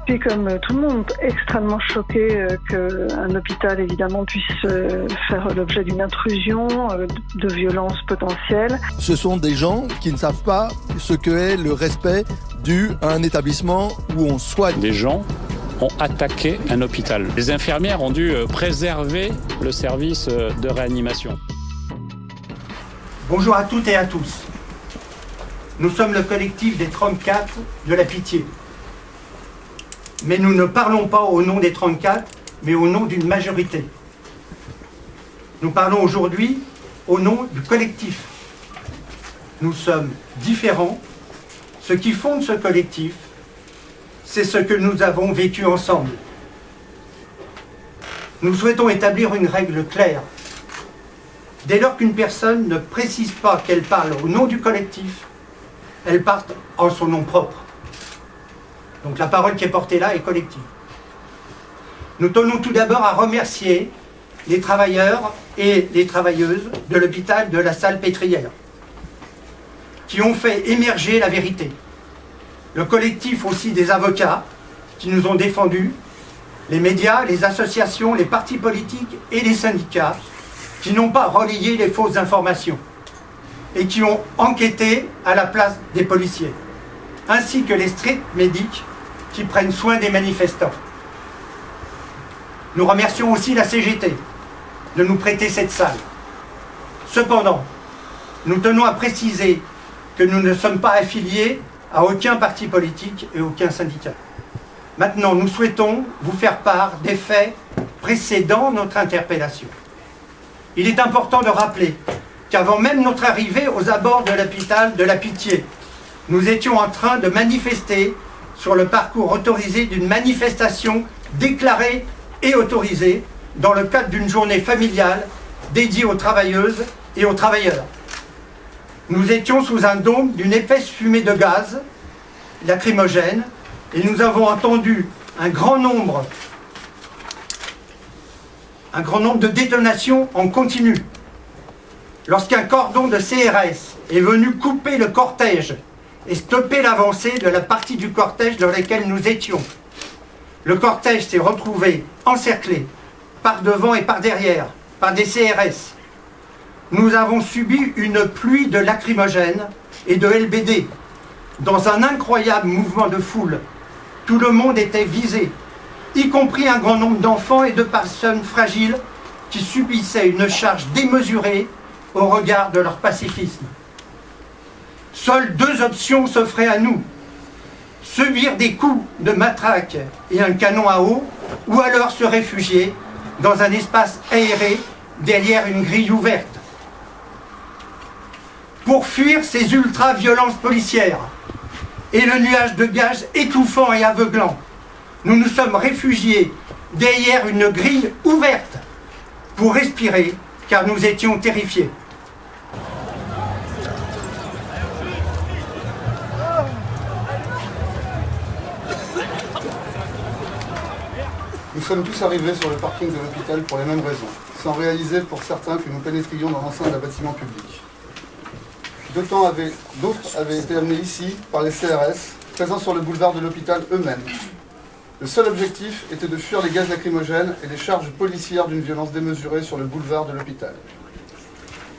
suis, comme tout le monde, extrêmement choquée qu'un hôpital, évidemment, puisse faire l'objet d'une intrusion, de violences potentielles. Ce sont des gens qui ne savent pas ce qu'est le respect dû à un établissement où on soigne. Des gens ont attaqué un hôpital. Les infirmières ont dû préserver le service de réanimation. Bonjour à toutes et à tous. Nous sommes le collectif des 34 de la Pitié. Mais nous ne parlons pas au nom des 34, mais au nom d'une majorité. Nous parlons aujourd'hui au nom du collectif. Nous sommes différents. Ce qui fonde ce collectif, c'est ce que nous avons vécu ensemble. Nous souhaitons établir une règle claire. Dès lors qu'une personne ne précise pas qu'elle parle au nom du collectif, elle parle en son nom propre. Donc la parole qui est portée là est collective. Nous tenons tout d'abord à remercier les travailleurs et les travailleuses de l'hôpital de la Salpêtrière qui ont fait émerger la vérité. Le collectif aussi des avocats qui nous ont défendus, les médias, les associations, les partis politiques et les syndicats qui n'ont pas relayé les fausses informations et qui ont enquêté à la place des policiers, ainsi que les street medics qui prennent soin des manifestants. Nous remercions aussi la CGT de nous prêter cette salle. Cependant, nous tenons à préciser que nous ne sommes pas affiliés à aucun parti politique et aucun syndicat. Maintenant, nous souhaitons vous faire part des faits précédant notre interpellation. Il est important de rappeler qu'avant même notre arrivée aux abords de l'hôpital de la Pitié, nous étions en train de manifester sur le parcours autorisé d'une manifestation déclarée et autorisée dans le cadre d'une journée familiale dédiée aux travailleuses et aux travailleurs. Nous étions sous un dôme d'une épaisse fumée de gaz lacrymogène et nous avons entendu un grand nombre de détonations en continu. Lorsqu'un cordon de CRS est venu couper le cortège et stopper l'avancée de la partie du cortège dans laquelle nous étions, le cortège s'est retrouvé encerclé par devant et par derrière, par des CRS. Nous avons subi une pluie de lacrymogènes et de LBD. Dans un incroyable mouvement de foule, tout le monde était visé, y compris un grand nombre d'enfants et de personnes fragiles qui subissaient une charge démesurée au regard de leur pacifisme. Seules deux options s'offraient à nous: subir des coups de matraque et un canon à eau, ou alors se réfugier dans un espace aéré derrière une grille ouverte. Pour fuir ces ultra-violences policières et le nuage de gaz étouffant et aveuglant, nous nous sommes réfugiés derrière une grille ouverte pour respirer, car nous étions terrifiés. Nous sommes tous arrivés sur le parking de l'hôpital pour les mêmes raisons, sans réaliser pour certains que nous pénétrions dans l'enceinte d'un bâtiment public. D'autres avaient été amenés ici par les CRS, présents sur le boulevard de l'hôpital eux-mêmes. Le seul objectif était de fuir les gaz lacrymogènes et les charges policières d'une violence démesurée sur le boulevard de l'hôpital.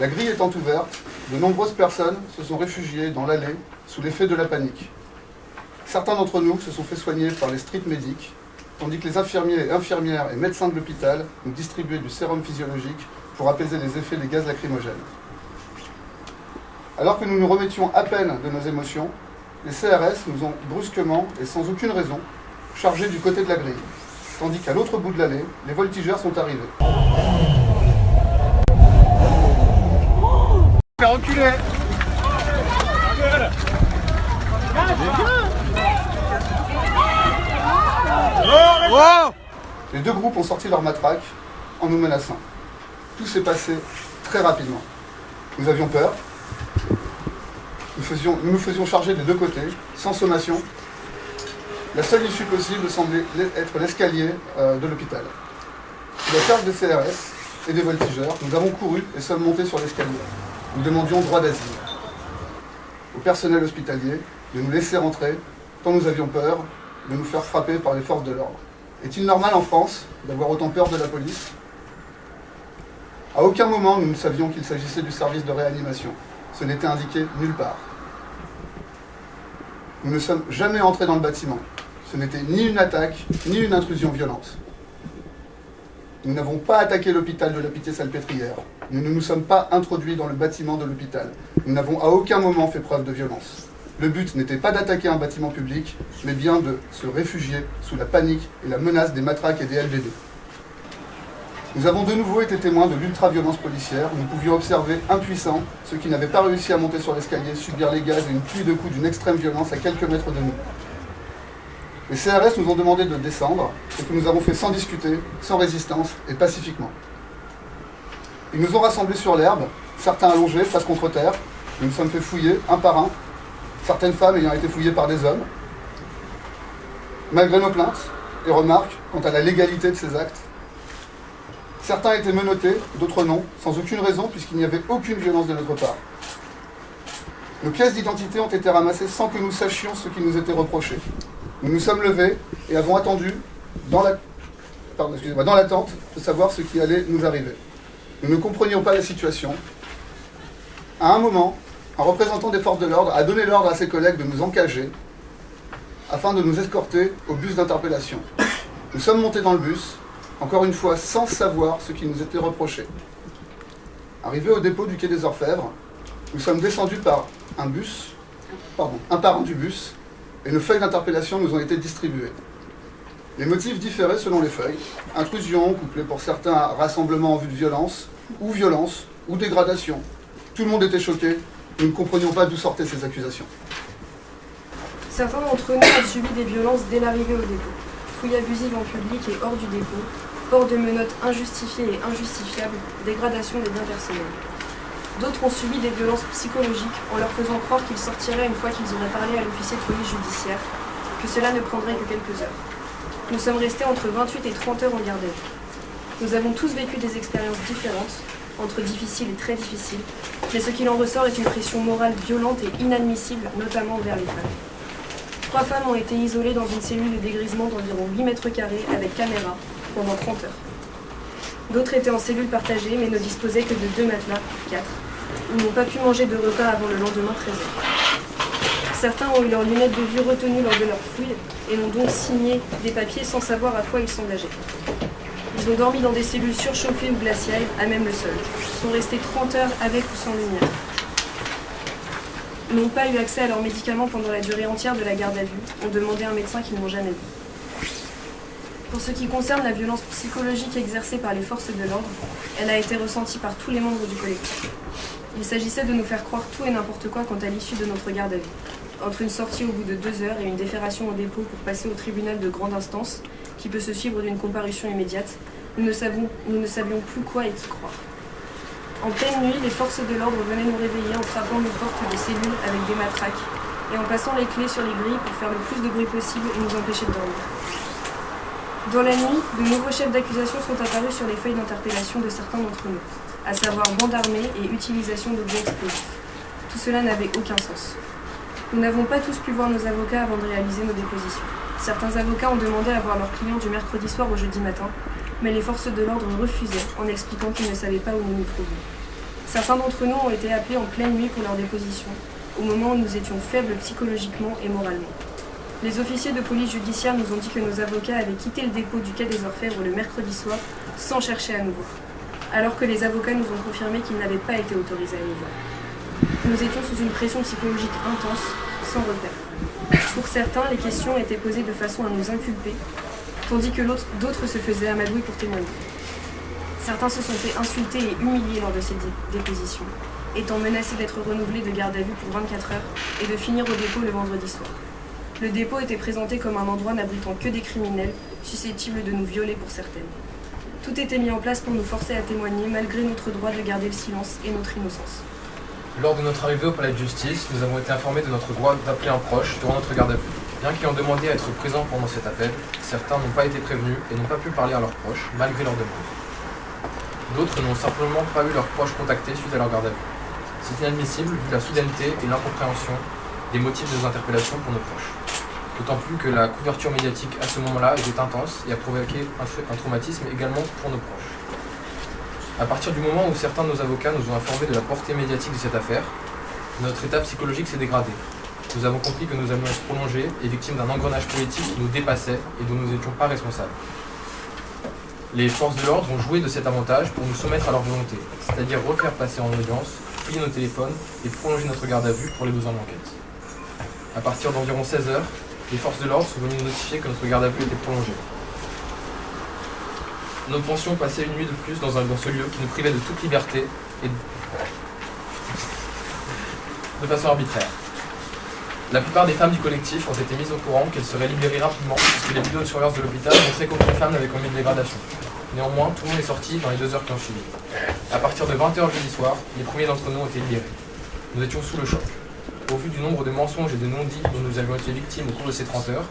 La grille étant ouverte, de nombreuses personnes se sont réfugiées dans l'allée sous l'effet de la panique. Certains d'entre nous se sont fait soigner par les street medics, tandis que les infirmiers et infirmières et médecins de l'hôpital nous distribuaient du sérum physiologique pour apaiser les effets des gaz lacrymogènes. Alors que nous nous remettions à peine de nos émotions, les CRS nous ont brusquement et sans aucune raison chargés du côté de la grille, tandis qu'à l'autre bout de l'allée, les voltigeurs sont arrivés. Fais reculer. Les deux groupes ont sorti leurs matraques en nous menaçant. Tout s'est passé très rapidement. Nous avions peur. Nous nous faisions charger des deux côtés, sans sommation. La seule issue possible semblait être l'escalier de l'hôpital. Sous la charge des CRS et des voltigeurs, nous avons couru et sommes montés sur l'escalier. Nous demandions droit d'asile. Au personnel hospitalier de nous laisser rentrer, tant nous avions peur, de nous faire frapper par les forces de l'ordre. Est-il normal en France d'avoir autant peur de la police? À aucun moment nous ne savions qu'il s'agissait du service de réanimation. Ce n'était indiqué nulle part. Nous ne sommes jamais entrés dans le bâtiment. Ce n'était ni une attaque, ni une intrusion violente. Nous n'avons pas attaqué l'hôpital de la Pitié-Salpêtrière. Nous ne nous sommes pas introduits dans le bâtiment de l'hôpital. Nous n'avons à aucun moment fait preuve de violence. Le but n'était pas d'attaquer un bâtiment public, mais bien de se réfugier sous la panique et la menace des matraques et des LBD. Nous avons de nouveau été témoins de l'ultra-violence policière. Nous pouvions observer, impuissants, ceux qui n'avaient pas réussi à monter sur l'escalier, subir les gaz et une pluie de coups d'une extrême violence à quelques mètres de nous. Les CRS nous ont demandé de descendre, ce que nous avons fait sans discuter, sans résistance et pacifiquement. Ils nous ont rassemblés sur l'herbe, certains allongés, face contre terre. Nous nous sommes fait fouiller, un par un, certaines femmes ayant été fouillées par des hommes. Malgré nos plaintes et remarques quant à la légalité de ces actes, certains étaient menottés, d'autres non, sans aucune raison puisqu'il n'y avait aucune violence de notre part. Nos pièces d'identité ont été ramassées sans que nous sachions ce qui nous était reproché. Nous nous sommes levés et avons attendu, dans l'attente, de savoir ce qui allait nous arriver. Nous ne comprenions pas la situation. À un moment, un représentant des forces de l'ordre a donné l'ordre à ses collègues de nous encager afin de nous escorter au bus d'interpellation. Nous sommes montés dans le bus, encore une fois sans savoir ce qui nous était reproché. Arrivés au dépôt du quai des Orfèvres, nous sommes descendus par un par un du bus, et nos feuilles d'interpellation nous ont été distribuées. Les motifs différaient selon les feuilles. Intrusion, couplée pour certains à rassemblement en vue de violence, ou dégradation. Tout le monde était choqué. Nous ne comprenions pas d'où sortaient ces accusations. Certains d'entre nous ont subi des violences dès l'arrivée au dépôt. Fouilles abusives en public et hors du dépôt, port de menottes injustifiées et injustifiables, dégradation des biens personnels. D'autres ont subi des violences psychologiques en leur faisant croire qu'ils sortiraient une fois qu'ils auraient parlé à l'officier de police judiciaire, que cela ne prendrait que quelques heures. Nous sommes restés entre 28 et 30 heures en garde à vue. Nous avons tous vécu des expériences différentes, entre difficiles et très difficiles, mais ce qu'il en ressort est une pression morale violente et inadmissible, notamment envers les femmes. 3 femmes ont été isolées dans une cellule de dégrisement d'environ 8 mètres carrés avec caméra pendant 30 heures. D'autres étaient en cellule partagée mais ne disposaient que de 2 matelas, 4. Ils n'ont pas pu manger de repas avant le lendemain 13h. Certains ont eu leurs lunettes de vue retenues lors de leur fouille et ont donc signé des papiers sans savoir à quoi ils s'engageaient. Ils ont dormi dans des cellules surchauffées ou glaciales, à même le sol. Ils sont restés 30 heures avec ou sans lumière. Ils n'ont pas eu accès à leurs médicaments pendant la durée entière de la garde à vue, ont demandé à un médecin qu'ils n'ont jamais vu. Pour ce qui concerne la violence psychologique exercée par les forces de l'ordre, elle a été ressentie par tous les membres du collectif. Il s'agissait de nous faire croire tout et n'importe quoi quant à l'issue de notre garde à vue. Entre une sortie au bout de 2 heures et une défération au dépôt pour passer au tribunal de grande instance, qui peut se suivre d'une comparution immédiate, nous ne savions plus quoi et qui croire. En pleine nuit, les forces de l'ordre venaient nous réveiller en frappant nos portes de cellules avec des matraques et en passant les clés sur les grilles pour faire le plus de bruit possible et nous empêcher de dormir. Dans la nuit, de nouveaux chefs d'accusation sont apparus sur les feuilles d'interpellation de certains d'entre nous, à savoir bande armée et utilisation d'objets explosifs. Tout cela n'avait aucun sens. Nous n'avons pas tous pu voir nos avocats avant de réaliser nos dépositions. Certains avocats ont demandé à voir leurs clients du mercredi soir au jeudi matin, mais les forces de l'ordre refusaient en expliquant qu'ils ne savaient pas où nous nous trouvions. Certains d'entre nous ont été appelés en pleine nuit pour leur déposition, au moment où nous étions faibles psychologiquement et moralement. Les officiers de police judiciaire nous ont dit que nos avocats avaient quitté le dépôt du quai des Orfèvres le mercredi soir sans chercher à nous voir, alors que les avocats nous ont confirmé qu'ils n'avaient pas été autorisés à nous voir. Nous étions sous une pression psychologique intense, sans repère. Pour certains, les questions étaient posées de façon à nous inculper, tandis que d'autres se faisaient amadouer pour témoigner. Certains se sont fait insulter et humilier lors de ces dépositions, étant menacés d'être renouvelés de garde à vue pour 24 heures et de finir au dépôt le vendredi soir. Le dépôt était présenté comme un endroit n'abritant que des criminels, susceptibles de nous violer pour certaines. Tout était mis en place pour nous forcer à témoigner malgré notre droit de garder le silence et notre innocence. Lors de notre arrivée au palais de justice, nous avons été informés de notre droit d'appeler un proche durant notre garde à vue. Bien qu'ils ont demandé à être présents pendant cet appel, certains n'ont pas été prévenus et n'ont pas pu parler à leurs proches, malgré leur demande. D'autres n'ont simplement pas eu leurs proches contactés suite à leur garde à vue. C'est inadmissible vu la soudaineté et l'incompréhension des motifs de nos interpellations pour nos proches. D'autant plus que la couverture médiatique à ce moment-là était intense et a provoqué un traumatisme également pour nos proches. À partir du moment où certains de nos avocats nous ont informés de la portée médiatique de cette affaire, notre état psychologique s'est dégradé. Nous avons compris que nous allions être prolongés et victimes d'un engrenage politique qui nous dépassait et dont nous n'étions pas responsables. Les forces de l'ordre ont joué de cet avantage pour nous soumettre à leur volonté, c'est-à-dire refaire passer en audience, fouiller nos téléphones et prolonger notre garde à vue pour les besoins de l'enquête. À partir d'environ 16 h, les forces de l'ordre sont venues nous notifier que notre garde à vue était prolongée. Nous pensions passer une nuit de plus dans ce lieu qui nous privait de toute liberté et de façon arbitraire. La plupart des femmes du collectif ont été mises au courant qu'elles seraient libérées rapidement puisque les vidéos de surveillance de l'hôpital montraient qu'aucune femme n'avait commis de dégradation. Néanmoins, tout le monde est sorti dans les 2 heures qui ont suivi. À partir de 20 h jeudi soir, les premiers d'entre nous ont été libérés. Nous étions sous le choc. Au vu du nombre de mensonges et de non-dits dont nous avions été victimes au cours de ces 30 heures,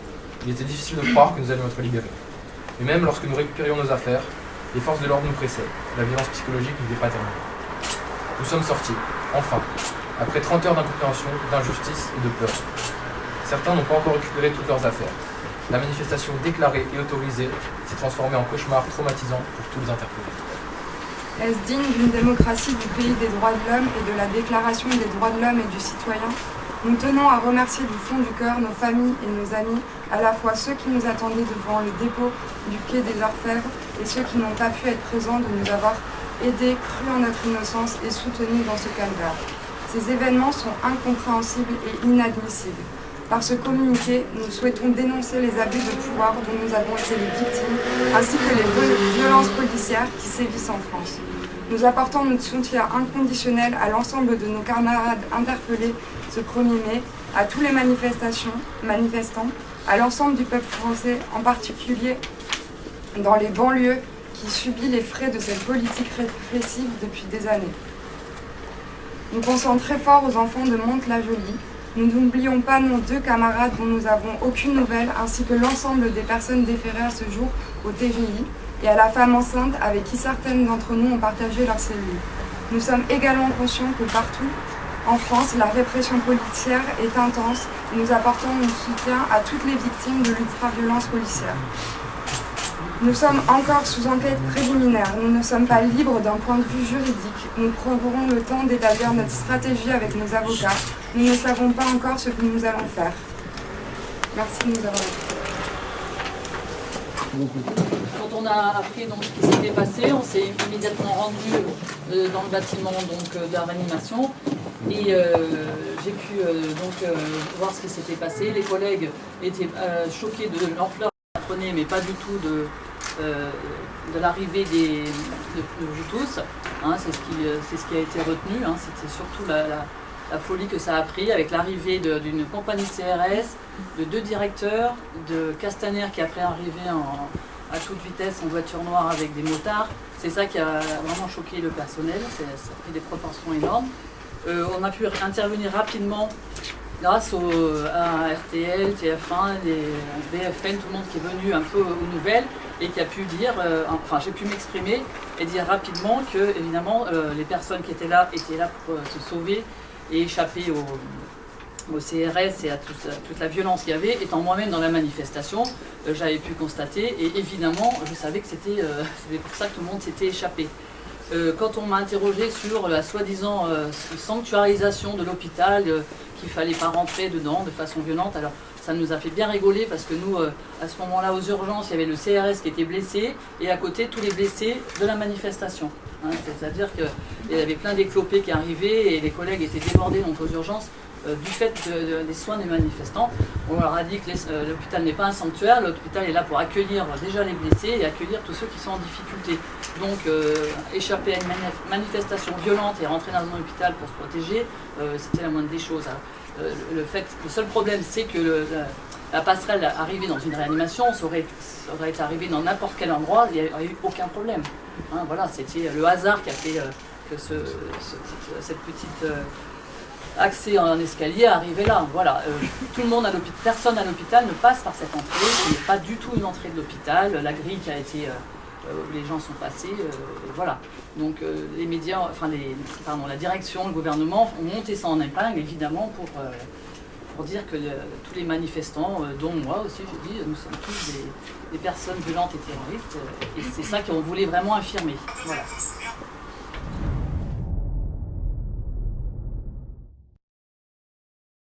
il était difficile de croire que nous allions être libérés. Mais même lorsque nous récupérions nos affaires, les forces de l'ordre nous pressaient. La violence psychologique n'était pas terminée. Nous sommes sortis, enfin, après 30 heures d'incompréhension, d'injustice et de peur. Certains n'ont pas encore récupéré toutes leurs affaires. La manifestation déclarée et autorisée s'est transformée en cauchemar traumatisant pour tous les interpellés. Est-ce digne d'une démocratie du pays des droits de l'homme et de la Déclaration des droits de l'homme et du citoyen? Nous tenons à remercier du fond du cœur nos familles et nos amis, à la fois ceux qui nous attendaient devant le dépôt du quai des Orfèvres et ceux qui n'ont pas pu être présents de nous avoir aidés, cru en notre innocence et soutenus dans ce calvaire. Ces événements sont incompréhensibles et inadmissibles. Par ce communiqué, nous souhaitons dénoncer les abus de pouvoir dont nous avons été les victimes, ainsi que les violences policières qui sévissent en France. Nous apportons notre soutien inconditionnel à l'ensemble de nos camarades interpellés ce 1er mai, à tous les manifestants, à l'ensemble du peuple français, en particulier dans les banlieues qui subit les frais de cette politique répressive depuis des années. Nous pensons très fort aux enfants de Mantes-la-Jolie. Nous n'oublions pas nos 2 camarades dont nous n'avons aucune nouvelle, ainsi que l'ensemble des personnes déférées à ce jour au TGI et à la femme enceinte avec qui certaines d'entre nous ont partagé leur cellule. Nous sommes également conscients que partout en France, la répression policière est intense et nous apportons notre soutien à toutes les victimes de l'ultra-violence policière. Nous sommes encore sous enquête préliminaire. Nous ne sommes pas libres d'un point de vue juridique. Nous prendrons le temps d'établir notre stratégie avec nos avocats. Nous ne savons pas encore ce que nous allons faire. Merci de nous avoir écoutés. Quand on a appris donc, ce qui s'était passé, on s'est immédiatement rendu dans le bâtiment donc, de la réanimation et j'ai pu voir ce qui s'était passé. Les collègues étaient choqués de l'ampleur que ça prenait, mais pas du tout de l'arrivée de vous tous. Hein, c'est ce qui a été retenu. Hein, c'était surtout la folie que ça a pris avec l'arrivée d'une compagnie de CRS, de 2 directeurs, de Castaner qui après est arrivé à toute vitesse en voiture noire avec des motards. C'est ça qui a vraiment choqué le personnel, ça a pris des proportions énormes. On a pu intervenir rapidement grâce à RTL, TF1, les BFM, tout le monde qui est venu un peu aux nouvelles et qui a pu dire, j'ai pu m'exprimer et dire rapidement que évidemment les personnes qui étaient là pour se sauver et échapper au CRS et à toute la violence qu'il y avait. Étant moi-même dans la manifestation, j'avais pu constater et évidemment je savais que c'était pour ça que tout le monde s'était échappé. Quand on m'a interrogé sur la soi-disant sanctuarisation de l'hôpital, qu'il ne fallait pas rentrer dedans de façon violente, alors ça nous a fait bien rigoler parce que nous, à ce moment-là, aux urgences, il y avait le CRS qui était blessé et à côté tous les blessés de la manifestation. Hein, c'est-à-dire qu'il y avait plein d'éclopés qui arrivaient et les collègues étaient débordés donc aux urgences du fait des soins des manifestants. On leur a dit que l'hôpital n'est pas un sanctuaire, l'hôpital est là pour accueillir déjà les blessés et accueillir tous ceux qui sont en difficulté. Donc échapper à une manifestation violente et rentrer dans un hôpital pour se protéger, c'était la moindre des choses. Le seul problème, c'est que la passerelle arrivée dans une réanimation, ça aurait été arrivé dans n'importe quel endroit, il n'y aurait eu aucun problème. Hein, voilà, c'était le hasard qui a fait que cette petite accès en escalier arrivé là. Voilà, tout le monde personne à l'hôpital ne passe par cette entrée, ce n'est pas du tout une entrée de l'hôpital, la grille qui a été où les gens sont passés, voilà. Donc les médias, la direction, le gouvernement ont monté ça en épingle évidemment pour dire que tous les manifestants, dont moi aussi, je dis, nous sommes tous des personnes violentes et terroristes, et c'est ça qu'on voulait vraiment affirmer. Voilà.